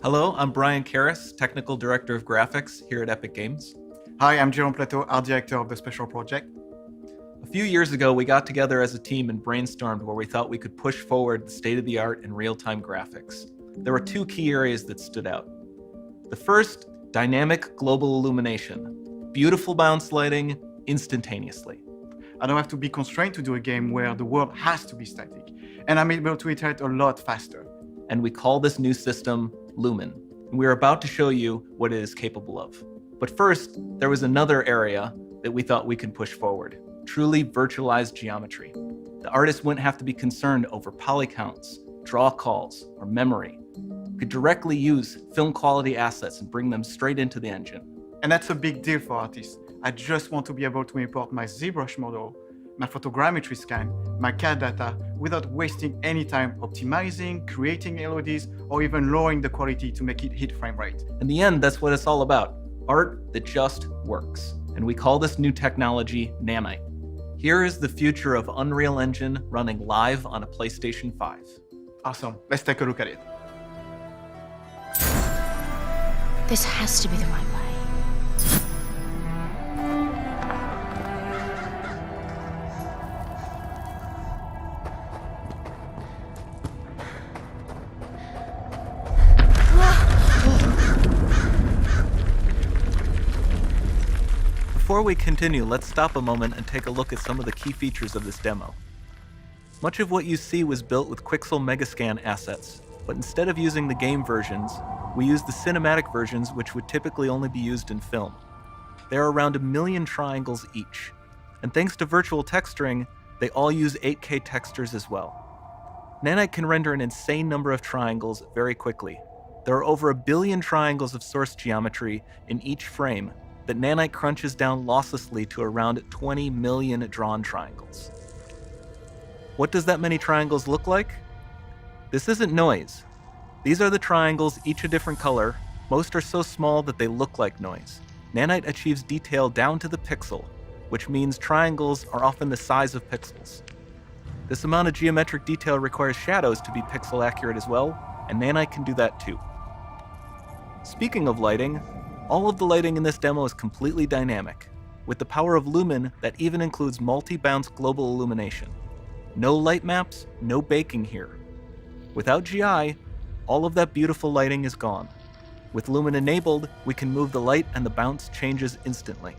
Hello, I'm Brian Karras, Technical Director of Graphics here at Epic Games. Hi, I'm Jerome Plateau, Art Director of the Special Project. A few years ago, we got together as a team and brainstormed where we thought we could push forward the state-of-the-art in real-time graphics. There were two key areas that stood out. The first, dynamic global illumination. Beautiful bounce lighting, instantaneously. I don't have to be constrained to do a game where the world has to be static, and I'm able to iterate a lot faster. And we call this new system Lumen. And we're about to show you what it is capable of. But first, there was another area that we thought we could push forward. Truly virtualized geometry. The artist wouldn't have to be concerned over poly counts, draw calls, or memory. We could directly use film quality assets and bring them straight into the engine. And that's a big deal for artists. I just want to be able to import my ZBrush model, my photogrammetry scan, my CAD data without wasting any time optimizing, creating LODs, or even lowering the quality to make it hit frame rate. In the end, that's what it's all about. Art that just works. And we call this new technology Nanite. Here is the future of Unreal Engine running live on a PlayStation 5. Awesome, let's take a look at it. This has to be the right way. Before we continue, let's stop a moment and take a look at some of the key features of this demo. Much of what you see was built with Quixel Megascan assets, but instead of using the game versions, we used the cinematic versions, which would typically only be used in film. There are around 1 million triangles each, and thanks to virtual texturing, they all use 8K textures as well. Nanite can render an insane number of triangles very quickly. There are over 1 billion triangles of source geometry in each frame that Nanite crunches down losslessly to around 20 million drawn triangles. What does that many triangles look like? This isn't noise. These are the triangles, each a different color. Most are so small that they look like noise. Nanite achieves detail down to the pixel, which means triangles are often the size of pixels. This amount of geometric detail requires shadows to be pixel accurate as well, and Nanite can do that too. Speaking of lighting, all of the lighting in this demo is completely dynamic. With the power of Lumen, that even includes multi-bounce global illumination. No light maps, no baking here. Without GI, all of that beautiful lighting is gone. With Lumen enabled, we can move the light and the bounce changes instantly.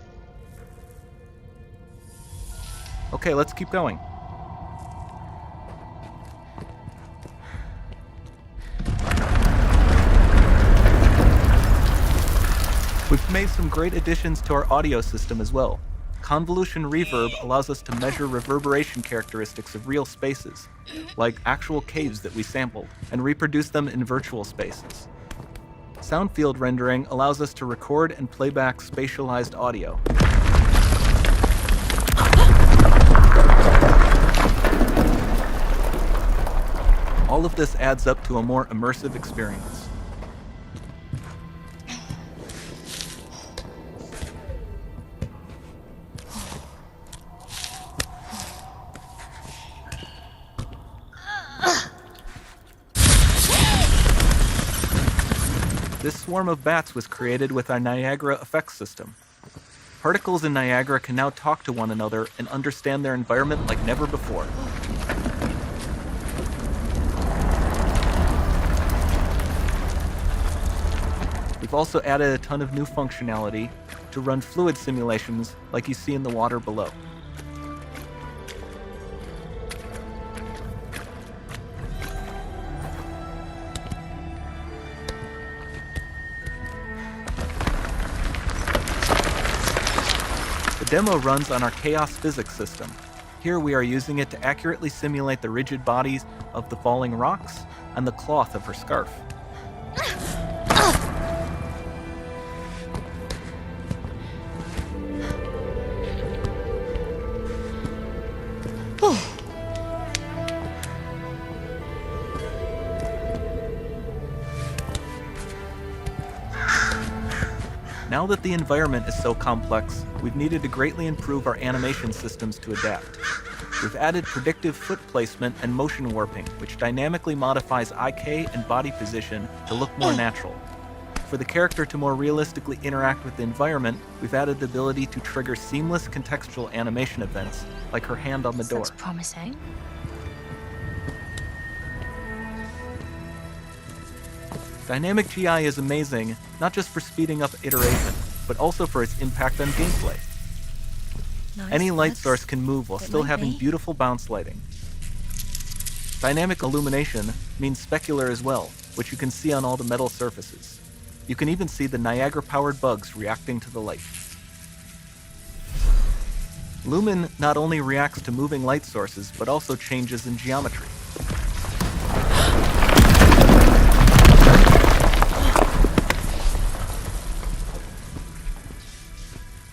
Okay, let's keep going. We've made some great additions to our audio system as well. Convolution reverb allows us to measure reverberation characteristics of real spaces, like actual caves that we sampled, and reproduce them in virtual spaces. Sound field rendering allows us to record and play back spatialized audio. All of this adds up to a more immersive experience. This swarm of bats was created with our Niagara effects system. Particles in Niagara can now talk to one another and understand their environment like never before. We've also added a ton of new functionality to run fluid simulations like you see in the water below. The demo runs on our chaos physics system. Here we are using it to accurately simulate the rigid bodies of the falling rocks and the cloth of her scarf. Now that the environment is so complex, we've needed to greatly improve our animation systems to adapt. We've added predictive foot placement and motion warping, which dynamically modifies IK and body position to look more natural. For the character to more realistically interact with the environment, we've added the ability to trigger seamless contextual animation events, like her hand on the door. Looks promising. Dynamic GI is amazing, not just for speeding up iteration, but also for its impact on gameplay. Nice Any light looks. source can move while It still might having be. beautiful bounce lighting. Dynamic illumination means specular as well, which you can see on all the metal surfaces. You can even see the Niagara-powered bugs reacting to the light. Lumen not only reacts to moving light sources, but also changes in geometry.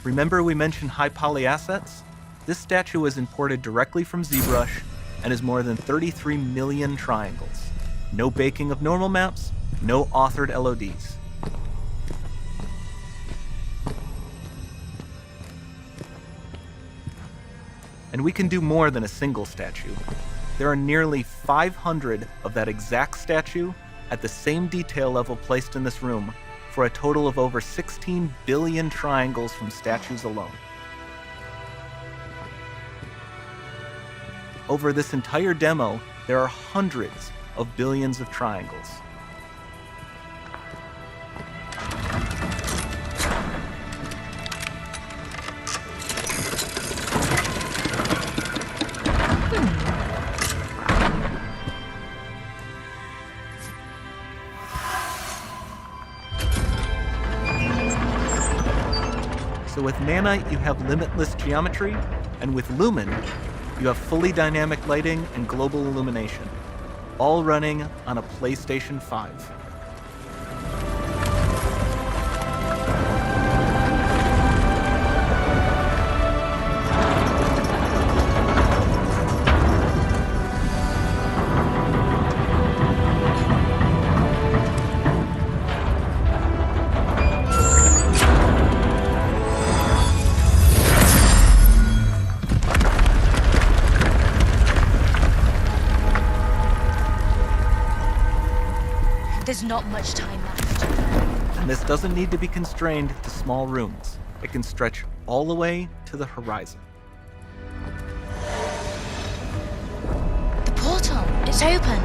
Remember we mentioned high poly assets? This statue was imported directly from ZBrush and is more than 33 million triangles. No baking of normal maps, no authored LODs. And we can do more than a single statue. There are nearly 500 of that exact statue at the same detail level placed in this room, for a total of over 16 billion triangles from statues alone. Over this entire demo, there are hundreds of billions of triangles. So with Nanite, you have limitless geometry, and with Lumen, you have fully dynamic lighting and global illumination, all running on a PlayStation 5. There's not much time left. And this doesn't need to be constrained to small rooms. It can stretch all the way to the horizon. The portal, it's open.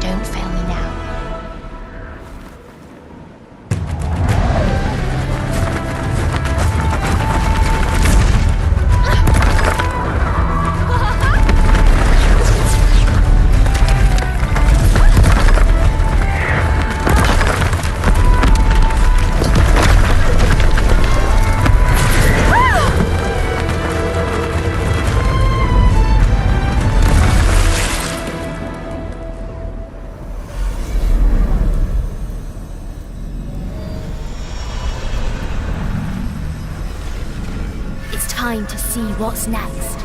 Don't fail me now. It's time to see what's next.